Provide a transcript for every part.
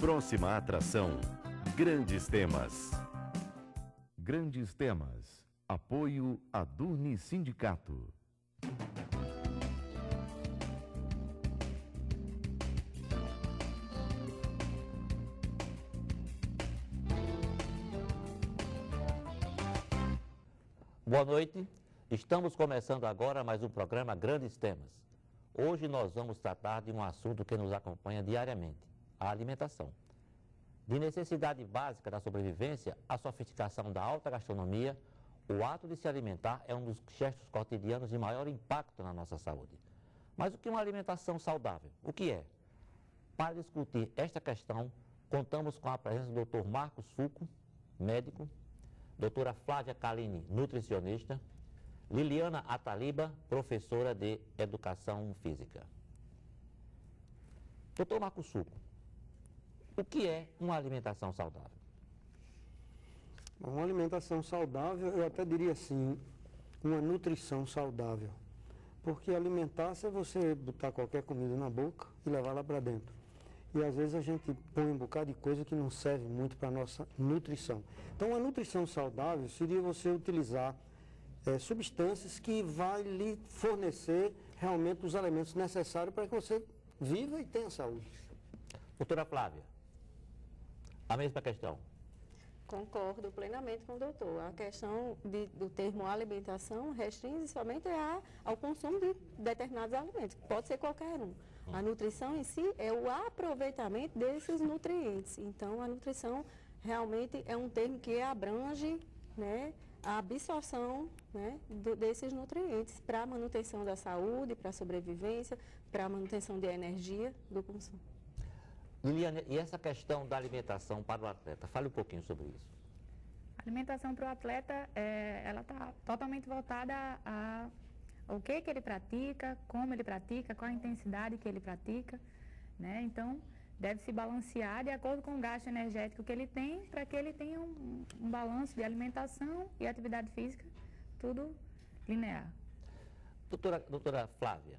Próxima atração, Grandes Temas. Grandes Temas. Apoio a Durni Sindicato. Boa noite, estamos começando agora mais um programa Grandes Temas. Hoje nós vamos tratar de um assunto que nos acompanha diariamente, a alimentação. De necessidade básica da sobrevivência, a sofisticação da alta gastronomia, o ato de se alimentar é um dos gestos cotidianos de maior impacto na nossa saúde. Mas o que é uma alimentação saudável? O que é? Para discutir esta questão, contamos com a presença do Dr. Marcos Fulco, médico, doutora Flávia Kaline, nutricionista, Liliana Ataliba, professora de Educação Física. Doutor Marcos Fulco, o que é uma alimentação saudável? Uma alimentação saudável, eu até diria assim, uma nutrição saudável. Porque alimentar-se é você botar qualquer comida na boca e levar lá para dentro. E às vezes a gente põe um bocado de coisa que não serve muito para a nossa nutrição. Então a nutrição saudável seria você utilizar substâncias que vai lhe fornecer realmente os elementos necessários para que você viva e tenha saúde. Doutora Flávia, a mesma questão. Concordo plenamente com o doutor. A questão do termo alimentação restringe somente ao consumo de determinados alimentos, pode ser qualquer um. A nutrição em si é o aproveitamento desses nutrientes. Então, a nutrição realmente é um termo que abrange, né, a absorção, né, desses nutrientes para a manutenção da saúde, para a sobrevivência, para a manutenção de energia do consumo. Liliane, e essa questão da alimentação para o atleta? Fale um pouquinho sobre isso. A alimentação para o atleta, ela está totalmente voltada ao que ele pratica, como ele pratica, qual a intensidade que ele pratica, né? Então, deve se balancear de acordo com o gasto energético que ele tem, para que ele tenha um balanço de alimentação e atividade física, tudo linear. Doutora Flávia,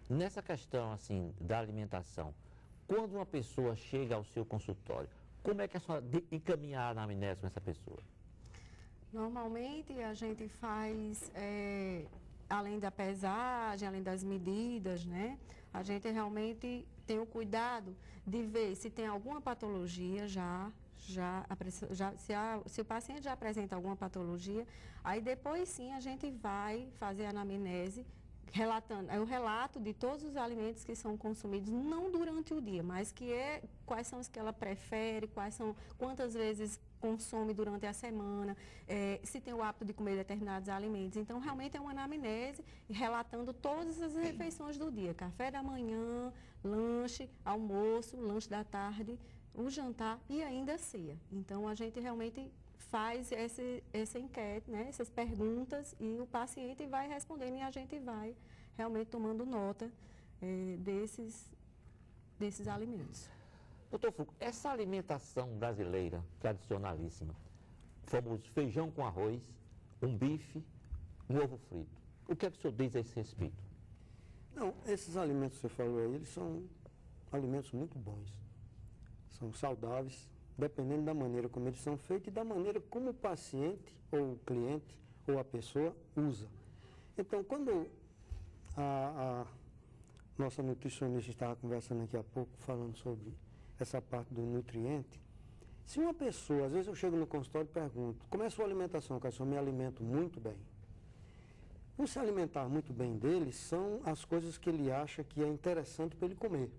nessa questão assim, da alimentação, quando uma pessoa chega ao seu consultório, como é que a senhora encaminha a anamnese com essa pessoa? Normalmente a gente faz, além da pesagem, além das medidas, né? A gente realmente tem o cuidado de ver se tem alguma patologia se o paciente já apresenta alguma patologia, aí depois sim a gente vai fazer a anamnese, relatando, é o relato de todos os alimentos que são consumidos, não durante o dia, mas quais são os que ela prefere, quantas vezes consome durante a semana, se tem o hábito de comer determinados alimentos. Então, realmente é uma anamnese relatando todas as refeições do dia, café da manhã, lanche, almoço, lanche da tarde, o jantar e ainda a ceia. Então, a gente realmente faz essa enquete, né, essas perguntas, e o paciente vai respondendo e a gente vai realmente tomando nota desses alimentos. Doutor Fulco, essa alimentação brasileira tradicionalíssima, famoso feijão com arroz, um bife, um ovo frito, o que é que o senhor diz a esse respeito? Não, esses alimentos que você falou aí, eles são alimentos muito bons. São saudáveis, dependendo da maneira como eles são feitos e da maneira como o paciente, ou o cliente, ou a pessoa usa. Então, quando a nossa nutricionista estava conversando aqui há pouco, falando sobre essa parte do nutriente, se uma pessoa, às vezes eu chego no consultório e pergunto, como é a sua alimentação? Cara, eu me alimento muito bem. O se alimentar muito bem dele são as coisas que ele acha que é interessante para ele comer.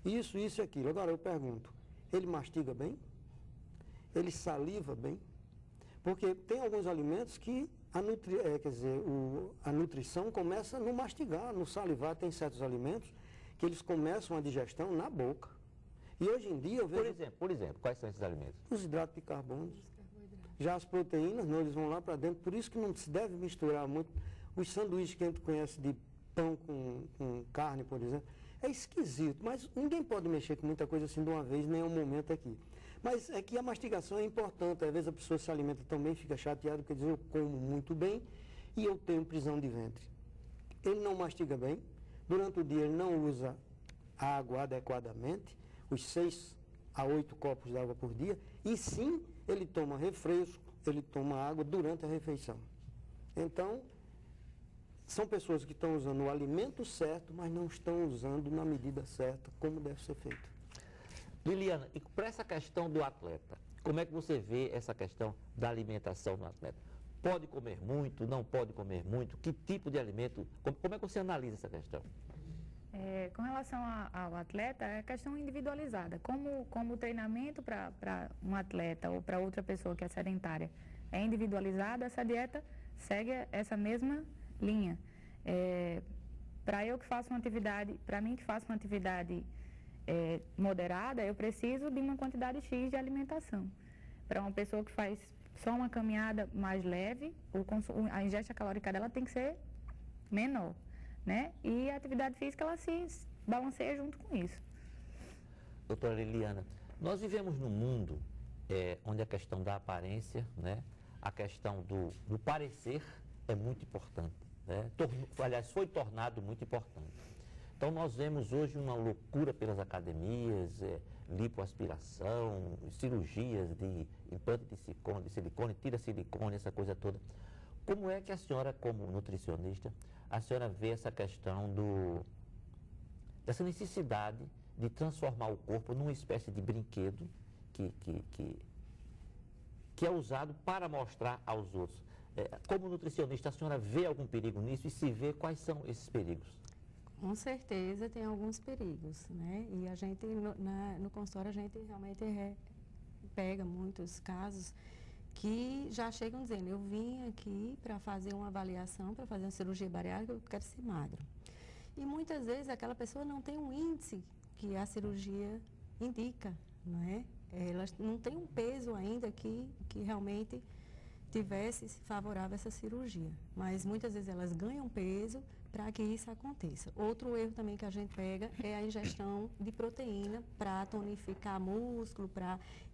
Isso e aquilo. Agora eu pergunto, ele mastiga bem? Ele saliva bem? Porque tem alguns alimentos que a nutrição começa no mastigar, no salivar. Tem certos alimentos que eles começam a digestão na boca. E hoje em dia eu vejo... Por exemplo, quais são esses alimentos? Os hidratos de carbono. Já as proteínas, não, eles vão lá para dentro. Por isso que não se deve misturar muito. Os sanduíches que a gente conhece de pão com carne, por exemplo, é esquisito. Mas ninguém pode mexer com muita coisa assim de uma vez, nem um momento aqui. Mas é que a mastigação é importante. Às vezes a pessoa se alimenta tão bem, fica chateada, porque diz, eu como muito bem e eu tenho prisão de ventre. Ele não mastiga bem. Durante o dia ele não usa a água adequadamente. os 6 a 8 copos de água por dia, e sim ele toma refresco, ele toma água durante a refeição. Então, são pessoas que estão usando o alimento certo, mas não estão usando na medida certa, como deve ser feito. Liliana, e para essa questão do atleta, como é que você vê essa questão da alimentação do atleta? Pode comer muito, não pode comer muito? Que tipo de alimento? Como é que você analisa essa questão? Com relação ao atleta, é questão individualizada. Como o treinamento para um atleta ou para outra pessoa que é sedentária é individualizado, essa dieta segue essa mesma linha. Para mim que faço uma atividade moderada, eu preciso de uma quantidade X de alimentação. Para uma pessoa que faz só uma caminhada mais leve, a ingesta calórica dela tem que ser menor, né? E a atividade física, ela se balanceia junto com isso. Doutora Liliana, nós vivemos num mundo onde a questão da aparência, né? A questão do parecer é muito importante, né? Aliás, foi tornado muito importante. Então, nós vemos hoje uma loucura pelas academias, lipoaspiração, cirurgias de implante de silicone, tira silicone, essa coisa toda. Como é que a senhora, como nutricionista, a senhora vê essa questão dessa necessidade de transformar o corpo numa espécie de brinquedo que é usado para mostrar aos outros? Como nutricionista, a senhora vê algum perigo nisso e se vê, quais são esses perigos? Com certeza tem alguns perigos, né? E a gente, no consultório, a gente realmente pega muitos casos que já chegam dizendo, eu vim aqui para fazer uma avaliação, para fazer uma cirurgia bariátrica, eu quero ser magro. E muitas vezes aquela pessoa não tem um índice que a cirurgia indica, não é? Ela não tem um peso ainda que realmente tivesse favorável a essa cirurgia. Mas muitas vezes elas ganham peso para que isso aconteça. Outro erro também que a gente pega é a ingestão de proteína para tonificar músculo,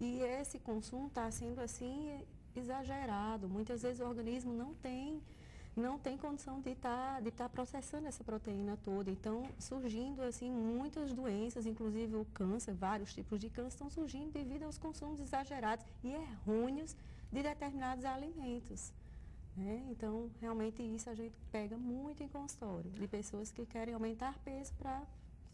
e esse consumo está sendo assim exagerado. Muitas vezes o organismo não tem condição de estar processando essa proteína toda. Então, surgindo assim muitas doenças, inclusive o câncer, vários tipos de câncer estão surgindo devido aos consumos exagerados e errôneos de determinados alimentos. Então, realmente isso a gente pega muito em consultório, de pessoas que querem aumentar peso para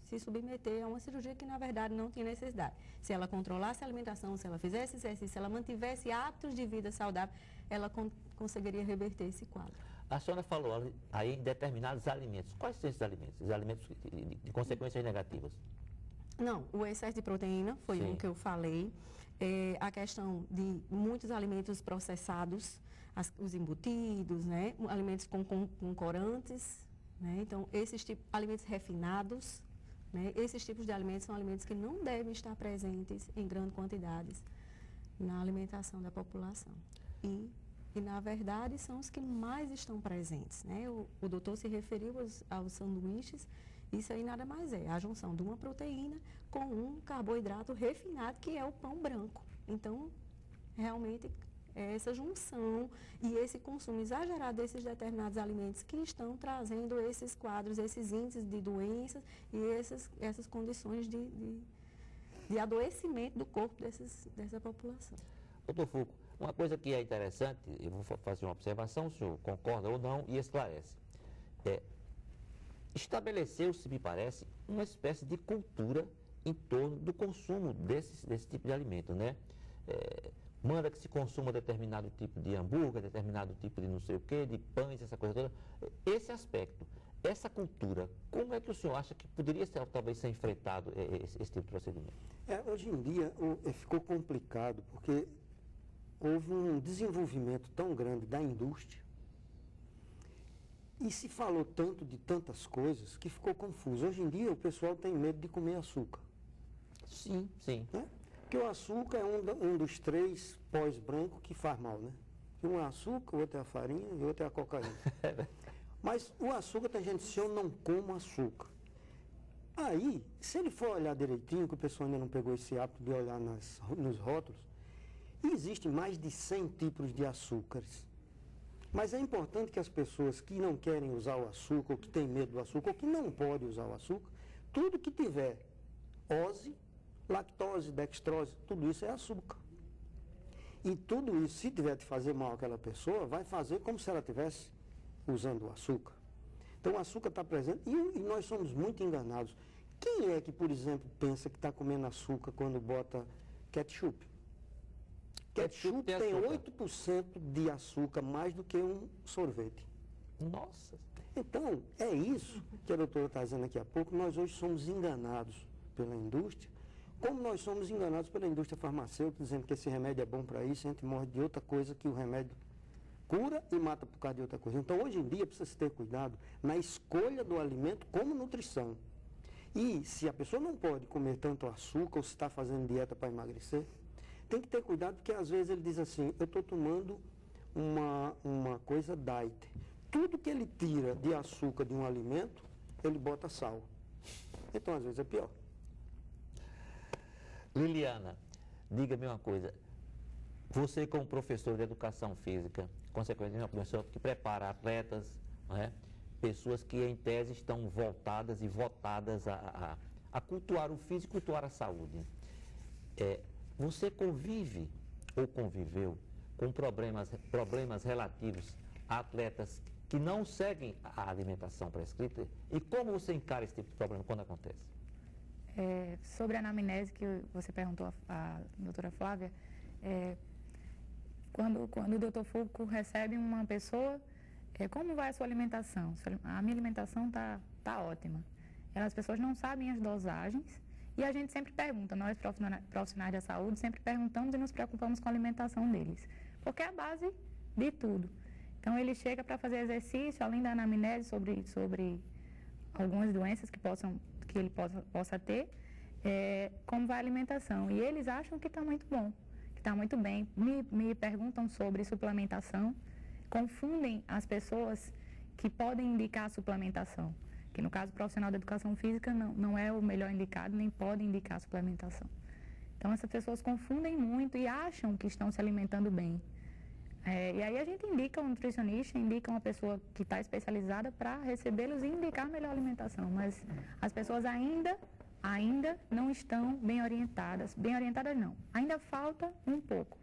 se submeter a uma cirurgia que, na verdade, não tinha necessidade. Se ela controlasse a alimentação, se ela fizesse exercício, se ela mantivesse hábitos de vida saudável, ela conseguiria reverter esse quadro. A senhora falou aí em determinados alimentos. Quais são esses alimentos? Os alimentos de consequências negativas? Não, o excesso de proteína foi um que eu falei. A questão de muitos alimentos processados, os embutidos, né? Alimentos com corantes, né? Então, esses tipos, alimentos refinados, né? Esses tipos de alimentos são alimentos que não devem estar presentes em grandes quantidades na alimentação da população. E na verdade, são os que mais estão presentes, né? O doutor se referiu aos sanduíches. Isso aí nada mais é a junção de uma proteína com um carboidrato refinado, que é o pão branco. Então, realmente, é essa junção e esse consumo exagerado desses determinados alimentos que estão trazendo esses quadros, esses índices de doenças e essas condições de adoecimento do corpo dessa população. Doutor Fulco, uma coisa que é interessante, eu vou fazer uma observação, o senhor concorda ou não, e esclarece. Estabeleceu-se, me parece, uma espécie de cultura em torno do consumo desse tipo de alimento, né? Manda que se consuma determinado tipo de hambúrguer, determinado tipo de não sei o quê, de pães, essa coisa toda. Esse aspecto, essa cultura, como é que o senhor acha que poderia talvez ser enfrentado esse tipo de procedimento? Hoje em dia ficou complicado, porque houve um desenvolvimento tão grande da indústria e se falou tanto de tantas coisas que ficou confuso. Hoje em dia o pessoal tem medo de comer açúcar. Sim, sim. Né? Porque o açúcar é um dos 3 pós brancos que faz mal, né? Um é açúcar, o outro é a farinha e o outro é a cocaína. Mas o açúcar, tem gente que diz, eu não como açúcar. Aí, se ele for olhar direitinho, que o pessoal ainda não pegou esse hábito de olhar nos rótulos, existem mais de 100 tipos de açúcares. Mas é importante que as pessoas que não querem usar o açúcar, ou que têm medo do açúcar, ou que não podem usar o açúcar, tudo que tiver lactose, dextrose, tudo isso é açúcar. E tudo isso, se tiver de fazer mal àquela pessoa, vai fazer como se ela estivesse usando o açúcar. Então o açúcar está presente e nós somos muito enganados. Quem é que, por exemplo, pensa que está comendo açúcar quando bota ketchup? Ketchup tem 8% de açúcar mais do que um sorvete. Nossa! Então, é isso que a doutora está dizendo aqui há pouco. Nós hoje somos enganados pela indústria, como nós somos enganados pela indústria farmacêutica, dizendo que esse remédio é bom para isso, a gente morre de outra coisa que o remédio cura e mata por causa de outra coisa. Então, hoje em dia, precisa se ter cuidado na escolha do alimento como nutrição. E se a pessoa não pode comer tanto açúcar ou se está fazendo dieta para emagrecer, tem que ter cuidado, porque às vezes ele diz assim, eu estou tomando uma coisa diet. Tudo que ele tira de açúcar de um alimento, ele bota sal. Então, às vezes, é pior. Liliana, diga-me uma coisa. Você, como professor de educação física, consequentemente, uma pessoa que prepara atletas, não é? Pessoas que, em tese, estão voltadas e votadas a cultuar o físico e cultuar a saúde. Você convive ou conviveu com problemas relativos a atletas que não seguem a alimentação prescrita? E como você encara esse tipo de problema quando acontece? Sobre a anamnese que você perguntou à doutora Flávia, quando o doutor Fulco recebe uma pessoa, como vai a sua alimentação? A minha alimentação tá ótima. As pessoas não sabem as dosagens e a gente sempre pergunta, nós profissionais da saúde sempre perguntamos e nos preocupamos com a alimentação deles, porque é a base de tudo. Então ele chega para fazer exercício, além da anamnese sobre algumas doenças que ele possa ter, como vai a alimentação. E eles acham que está muito bom, que está muito bem. Me perguntam sobre suplementação, confundem as pessoas que podem indicar a suplementação, que no caso o profissional da educação física não é o melhor indicado, nem pode indicar a suplementação. Então essas pessoas confundem muito e acham que estão se alimentando bem. E aí a gente indica um nutricionista, indica uma pessoa que está especializada para recebê-los e indicar a melhor alimentação. Mas as pessoas ainda não estão bem orientadas não, ainda falta um pouco.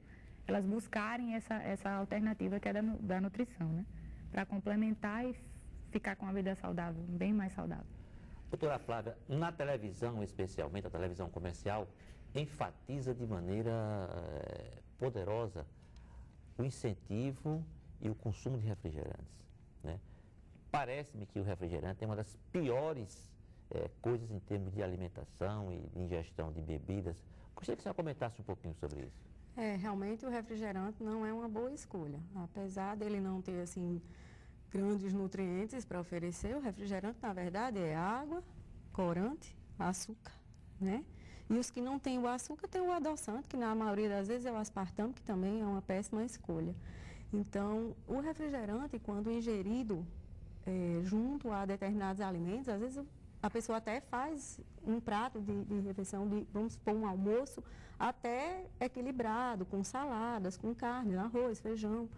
Elas buscarem essa alternativa que é da nutrição, né? Para complementar e ficar com uma vida saudável, bem mais saudável. Doutora Flávia, na televisão, especialmente a televisão comercial, enfatiza de maneira poderosa o incentivo e o consumo de refrigerantes, né? Parece-me que o refrigerante é uma das piores coisas em termos de alimentação e de ingestão de bebidas. Gostaria que a senhora comentasse um pouquinho sobre isso. Realmente o refrigerante não é uma boa escolha. Apesar dele não ter, assim, grandes nutrientes para oferecer, o refrigerante, na verdade, é água, corante, açúcar, né? E os que não têm o açúcar, tem o adoçante, que na maioria das vezes é o aspartame, que também é uma péssima escolha. Então, o refrigerante, quando ingerido junto a determinados alimentos, às vezes a pessoa até faz um prato de refeição, vamos supor, um almoço, até equilibrado, com saladas, com carne, arroz, feijão.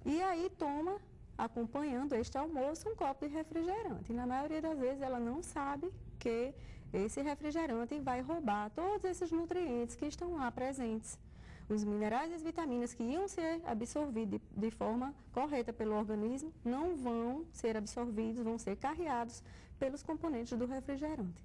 E aí toma, acompanhando este almoço, um copo de refrigerante. E na maioria das vezes ela não sabe que esse refrigerante vai roubar todos esses nutrientes que estão lá presentes. Os minerais e as vitaminas que iam ser absorvidos de forma correta pelo organismo não vão ser absorvidos, vão ser carreados pelos componentes do refrigerante.